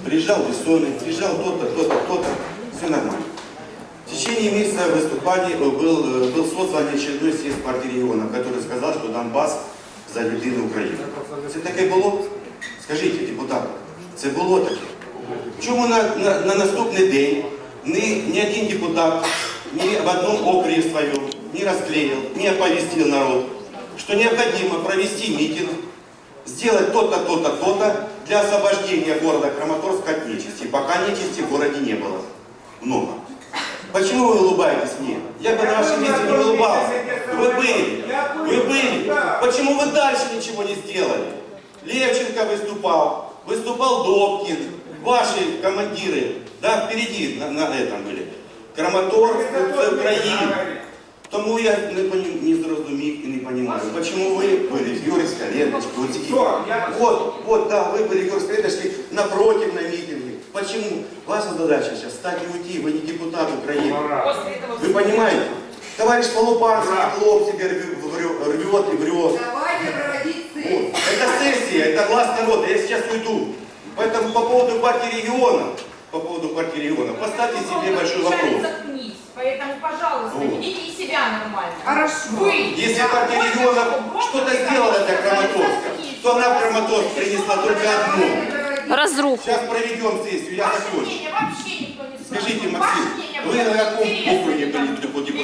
Приезжал Бессонный, приезжал тот-то, тот-то, тот-то. Все нормально. В течение месяца выступаний был создан очередной съезд партии регионов, который сказал, что Донбасс за єдину Україну. Це таке було? Скажіть, депутати, це було таке? Чому на наступний день ни один депутат ни в одном округе своем не расклеил, не оповестил народ, что необходимо провести митинг, сделать то-то, то-то, то-то для освобождения города Краматорска от нечисти, пока нечисти в городе не было много. Почему вы улыбаетесь мне? Я бы на вашем месте не улыбался. Вы были. Почему вы дальше ничего не сделали? Левченко выступал Добкин, ваши командиры, да, впереди на этом были. Краматорск, Украина. Тому я не зрозумів и не понимаю, почему вы были, Юрий Скалеточки, вот, да, вы были, Юрий Скалеточки, напротив на митинге. Почему? Ваша задача сейчас встать и уйти, вы не депутат Украины. Вы понимаете? Товарищ Полупанский лоб себе рвет и врет. Давайте проводить сессию. Это сессия, это глаз народа, я сейчас уйду. Поэтому по поводу партии регионов, поставьте себе большой вопрос. Поэтому, пожалуйста, ведите себя нормально. Хорошо. Если партия регионов что-то сделала для Краматорска, то она в Краматорск принесла только одно. Разруху. Сейчас проведем сессию, я закончу. Вообще никто не знает. Скажите, Максим, вы на каком округе были депутатом?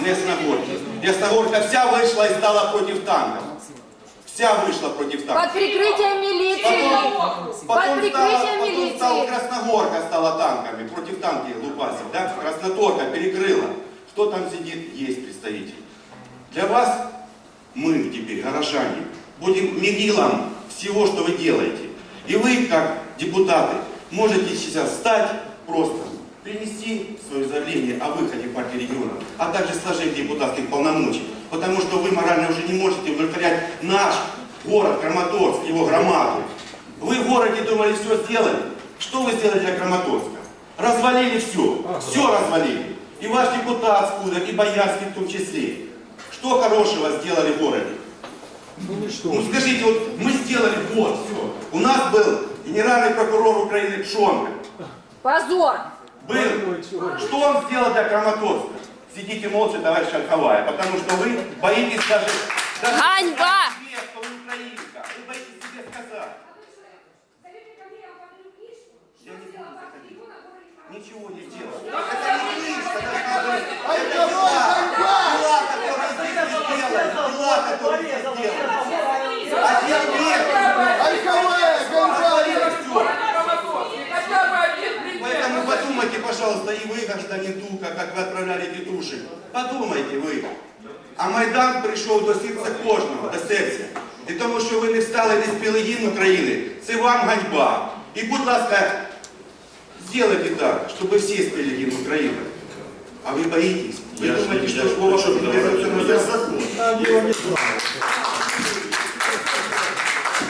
Ясногорск. Ясногорска вся вышла и стала против танков. Вся вышла против танков. Под прикрытием милиции. Потом стала Красногорка стала танками, против танки лупасов, да? Красноторка перекрыла. Кто там сидит? Есть представитель. Для вас мы теперь, горожане, будем мерилом всего, что вы делаете. И вы, как депутаты, можете сейчас встать просто, принести свое заявление о выходе партии регионов, а также сложить депутатских полномочий. Потому что вы морально уже не можете удовлетворять наш город Краматорск, его громаду. Вы в городе думали, все сделали. Что вы сделали для Краматорска? Развалили все. Все развалили. И ваш депутат Скудер, и Боярский в том числе. Что хорошего сделали в городе? Ну скажите, вот мы сделали вот все. У нас был генеральный прокурор Украины Пшонка. Позор. Был. Что он сделал для Краматорска? Сидите молча, товарищ Ольховая, потому что вы боитесь даже... Ганьба! Что вы украинка. Вы боитесь себе сказать. Я не буду заходить. Ничего не сделал. Это не лично, это дела, которые здесь сделали. Дела, которые здесь сделали. А дел нет. Поэтому подумайте, пожалуйста, и вы, гражданин Тука, как вы отправляли эти души. Подумайте вы. А Майдан прийшов до серця кожного, до серця. І тому, що ви не встали, не спіли гімн України, це вам ганьба. І, будь ласка, сделайте так, чтобы все спели гимн Украины. А вы боитесь? Вы думаете, что слово, что передается на закон?